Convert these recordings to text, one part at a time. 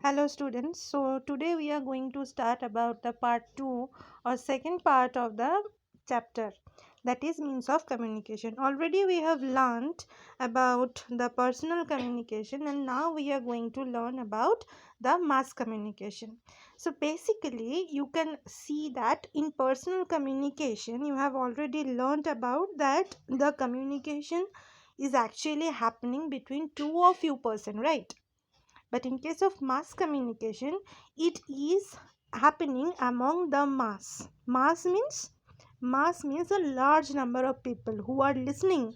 Hello students. So today we are going to start about the part 2 or second part of the chapter, that is means of communication. Already we have learned about the personal communication and now we are going to learn about the mass communication. So basically you can see that in personal communication you have already learned about that the communication is actually happening between two or few person, right? But in case of mass communication, it is happening among the mass means a large number of people who are listening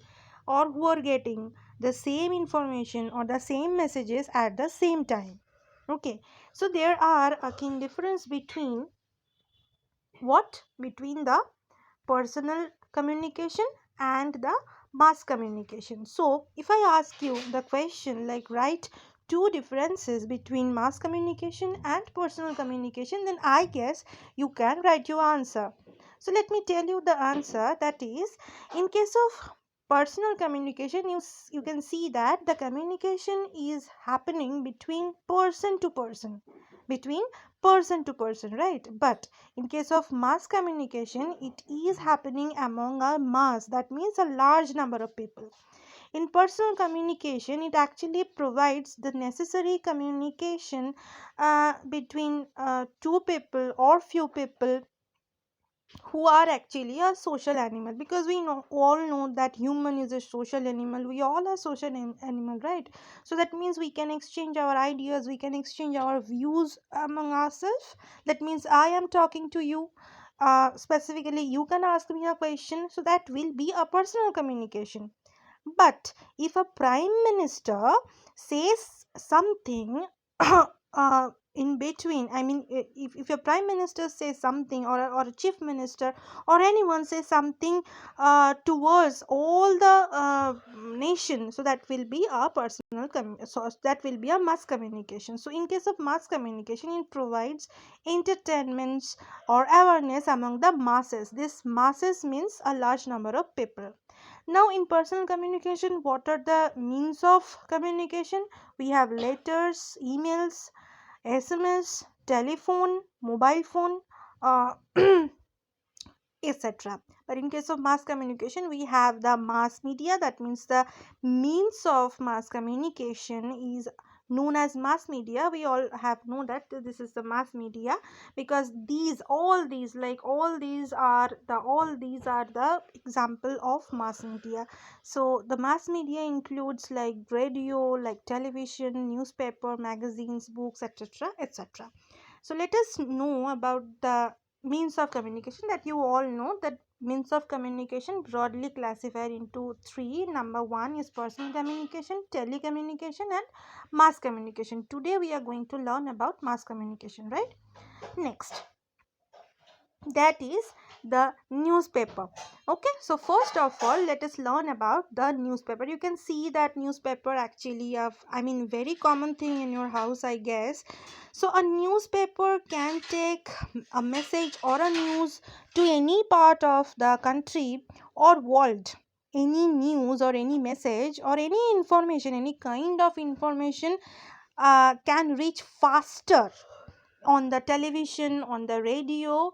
or who are getting the same information or the same messages at the same time. Okay, so there are a key difference between between the personal communication and the mass communication. So if I ask you the question like write two differences between mass communication and personal communication, then I guess you can write your answer. So let me tell you the answer, that is, in case of personal communication, you can see that the communication is happening between person to person, right? But in case of mass communication, it is happening among a mass, that means a large number of people. In personal communication, it actually provides the necessary communication between two people or few people who are actually a social animal, because we all know that human is a social animal. We all are social animal, right? So that means we can exchange our ideas, we can exchange our views among ourselves. That means I am talking to you, specifically you can ask me a question, so that will be a personal communication. But if a prime minister says something in between, I mean, if a prime minister says something, or a chief minister or anyone says something towards all the nation, so that will be a so that will be a mass communication. So in case of mass communication, it provides entertainments or awareness among the masses. This masses means a large number of people. Now, in personal communication, what are the means of communication? We have letters, emails, SMS, telephone, mobile phone, uh, etc. But in case of mass communication, we have the mass media. That means the means of mass communication is known as mass media. We all have known that this is the mass media, because all these are the example of mass media. So the mass media includes like radio, like television, newspaper, magazines, books, etc, etc. So let us know about the means of communication. That you all know that means of communication broadly classified into three. Number one is personal communication, telecommunication, and mass communication. Today we are going to learn about mass communication, right? Next, that is the newspaper. Okay, so first of all, let us learn about the newspaper. You can see that newspaper actually very common thing in your house, I guess. So a newspaper can take a message or a news to any part of the country or world. Any news or any message or any information, any kind of information can reach faster on the television, on the radio,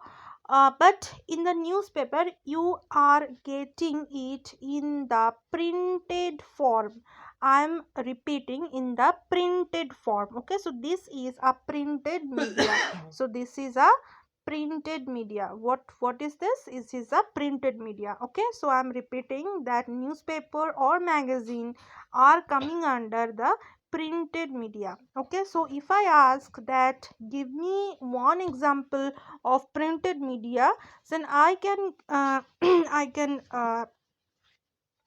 but in the newspaper you are getting it in the printed form. I am repeating, in the printed form. Okay, so this is a printed media. So this is a printed media. What is this? This is a printed media. Okay, so I am repeating that newspaper or magazine are coming under the printed media. Okay, so if I ask that give me one example of printed media, then I can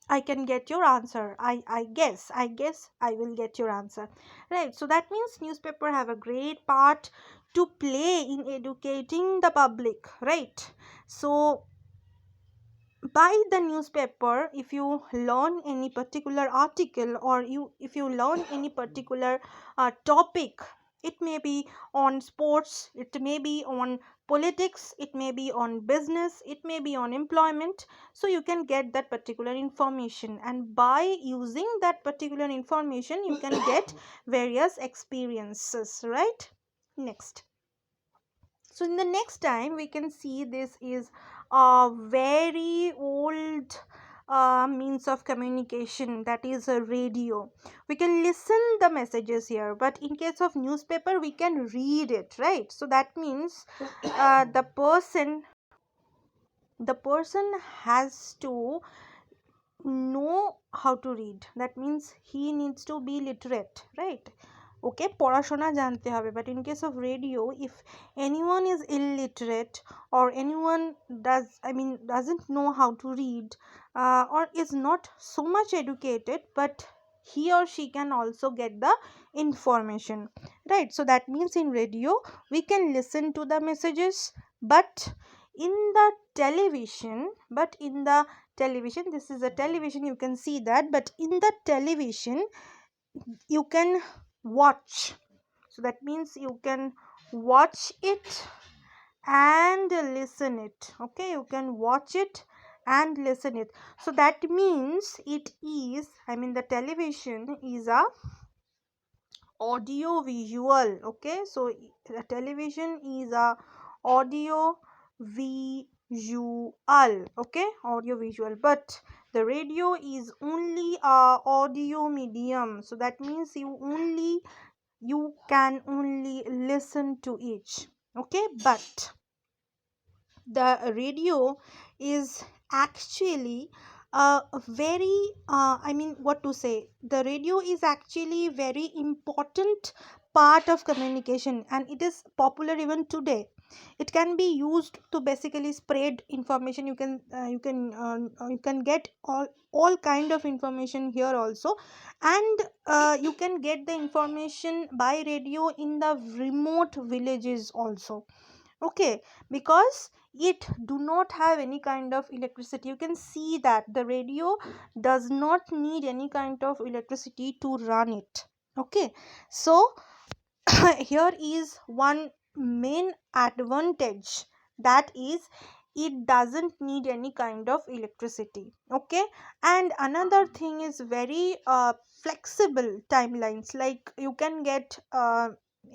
I can get your answer. I guess I will get your answer, right? So that means newspaper have a great part to play in educating the public, right? So by the newspaper, if you learn any particular article, or if you learn any particular topic It may be on sports, it may be on politics, it may be on business, it may be on employment. So you can get that particular information, and by using that particular information you can get various experiences, right? Next, so in the next time we can see this is a very old means of communication, that is a radio. We can listen the messages here, but in case of newspaper we can read it, right? So that means the person has to know how to read. That means he needs to be literate, right? ওকে পড়াশোনা জানতে হবে, but in case of radio, if anyone is illiterate or anyone doesn't know how to read, or is not so much educated, but he or she can also get the information, right? So that means in radio we can listen to the messages, but in the television, this is a television, you can see that, but in the television you can watch. So that means you can watch it and listen it. Okay, you can watch it and listen it. So that means it is, the television is a audio visual. Okay, so the television is a audio visual. Okay, audio visual, but the radio is only a audio medium. So that means you can only listen to each. Okay, but the radio is actually a very what to say, the radio is actually very important part of communication, and it is popular even today. It can be used to basically spread information. You can get all kind of information here also, and you can get the information by radio in the remote villages also. Okay, because it do not have any kind of electricity. You can see that the radio does not need any kind of electricity to run it. Okay, so here is one main advantage, that is it doesn't need any kind of electricity. Okay, and another thing is very flexible timelines, like you can get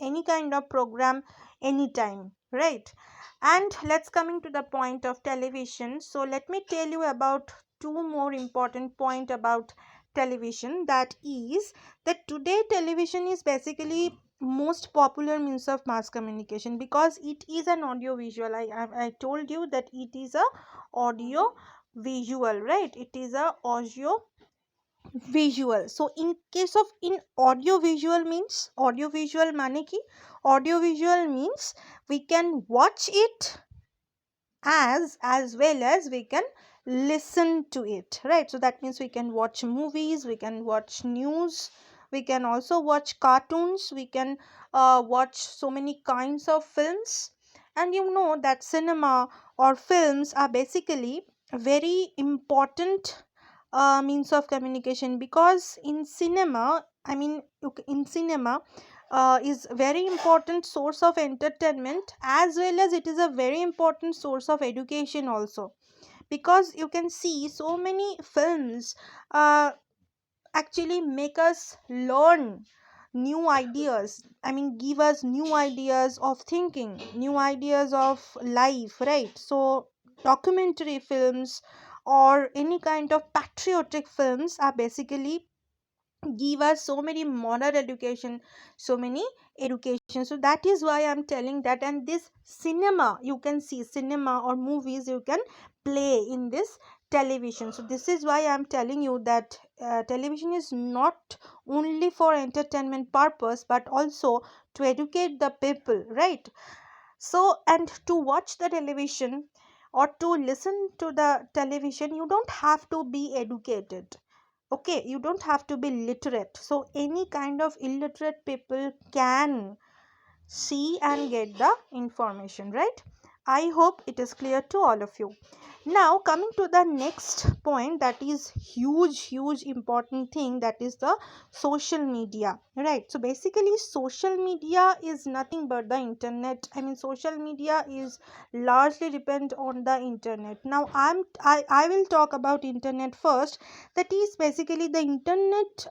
any kind of program anytime, right? And let's coming to the point of television. So let me tell you about two more important point about television, that is that today television is basically most popular means of mass communication, because it is an audio visual. I told you that it is a audio visual, right? It is a audio visual. So in case of in audio visual means, audio visual mane ki, audio visual means we can watch it as well as we can listen to it, right? So that means we can watch movies, we can watch news, we can also watch cartoons, we can watch so many kinds of films. And you know that cinema or films are basically a very important means of communication, because in cinema, in cinema is very important source of entertainment, as well as it is a very important source of education also, because you can see so many films actually make us learn new ideas. Give us new ideas of thinking, new ideas of life, right? So documentary films or any kind of patriotic films are basically give us so many moral education, so many education. So that is why I'm telling that. And this cinema, you can see cinema or movies you can play in this television. So this is why I'm telling you that television is not only for entertainment purpose, but also to educate the people, right? So, and to watch the television or to listen to the television, you don't have to be educated. Okay, you don't have to be literate. So any kind of illiterate people can see and get the information, right? I hope it is clear to all of you. Now, coming to the next point, that is huge important thing, that is the social media, right? So basically, social media is nothing but the internet. I mean, social media is largely depend on the internet. Now, I will talk about internet first. That is basically the internet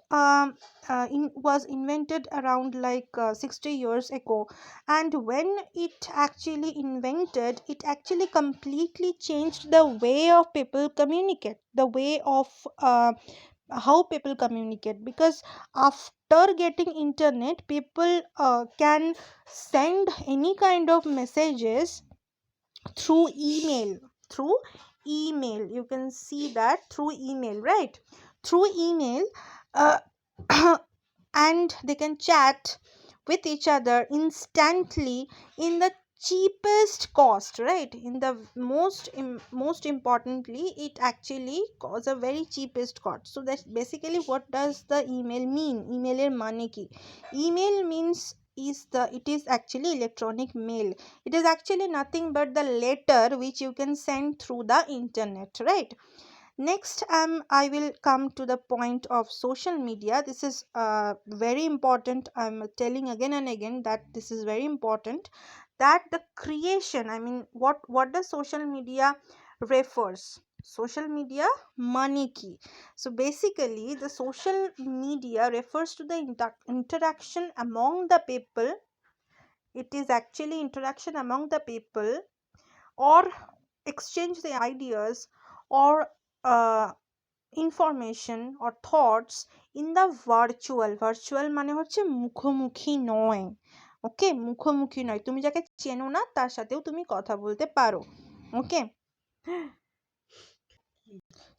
was invented around like 60 years ago, and when it actually invented, it actually completely changed the way of people communicate, the way of how people communicate, because after getting internet, people can send any kind of messages through email. Through email, you can see that through email, right? Through email, uh, and they can chat with each other instantly in the cheapest cost, right? In the most importantly, it actually costs a very cheapest cost. So that's basically what does the email mean. Email er mane ki, email means is the, it is actually electronic mail. It is actually nothing but the letter which you can send through the internet, right? Next, I will come to the point of social media. This is very important. I'm telling again and again that this is very important. That the creation, I mean, what does social media refers? Social media money key. So basically, the social media refers to the interaction among the people. It is actually interaction among the people, or exchange the ideas, or information or thoughts in the virtual মানে হচ্ছে মুখোমুখি নয়। ওকে, মুখোমুখি নয়, তুমি যাকে চেনো না তার সাথেও তুমি কথা বলতে পারো। ওকে,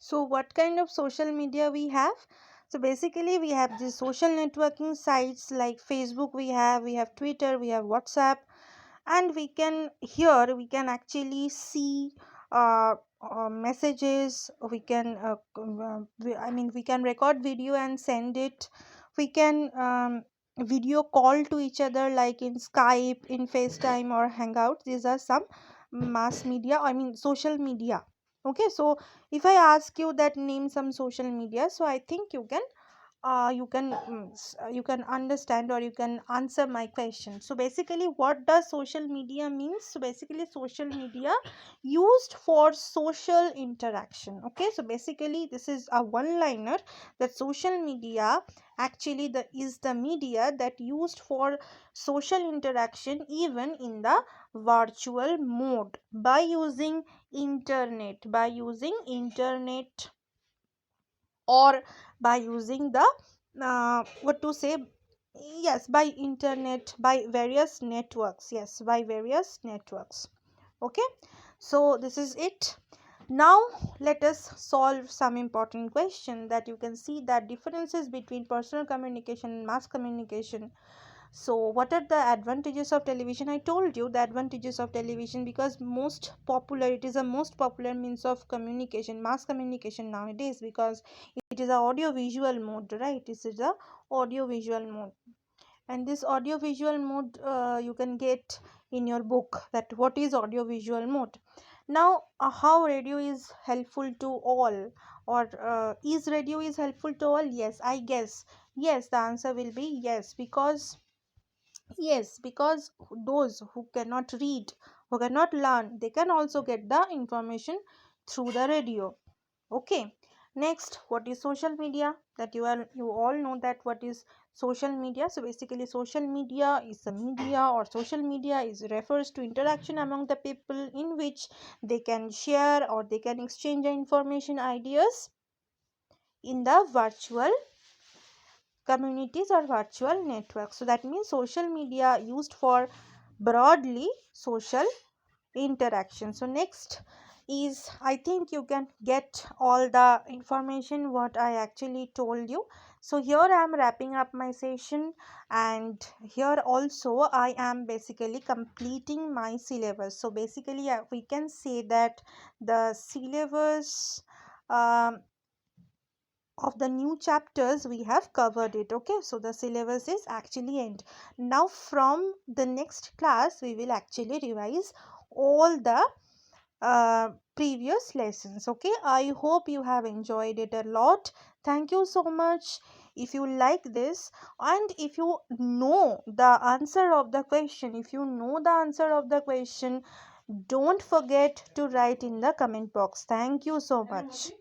so what kind of social media we have? So basically we have these social networking sites like Facebook, we have Twitter, we have WhatsApp, and we can, here we can actually see messages. We can I mean, we can record video and send it. We can video call to each other like in Skype, in FaceTime or Hangout. These are some mass media, I mean social media. Okay, so if I ask you that name some social media, so I think you can understand, or you can answer my question. So basically, what does social media means? So basically, social media used for social interaction. Okay, so basically this is a one liner, that social media actually is the media that used for social interaction, even in the virtual mode, by using internet, or by using the what to say, yes, by internet, by various networks, yes, by various networks. Okay, so this is it. Now let us solve some important question, that you can see that differences between personal communication and mass communication. So what are the advantages of television? I told you the advantages of television, because most popular, it is a most popular means of communication, mass communication nowadays, because it is a audio visual mode, right? This is a audio visual mode, and this audio visual mode you can get in your book, that what is audio visual mode. Now how radio is helpful to all, or is radio is helpful to all? Yes, I guess yes, the answer will be yes, because yes, because those who cannot read, who cannot learn, they can also get the information through the radio. Okay. Next, what is social media? That you all know that what is social media. So basically, social media is the media, or social media is refers to interaction among the people, in which they can share, or they can exchange information, ideas in the virtual communities or virtual networks. So that means social media used for broadly social interaction. So next is, I think you can get all the information what I actually told you. So here I am wrapping up my session, and here also I am basically completing my syllabus. So basically we can say that the syllabus um, of the new chapters we have covered it. Okay, so the syllabus is actually end. Now from the next class we will actually revise all the previous lessons. Okay, I hope you have enjoyed it a lot. Thank you so much. If you like this, and if you know the answer of the question, if you know the answer of the question, don't forget to write in the comment box. Thank you so much.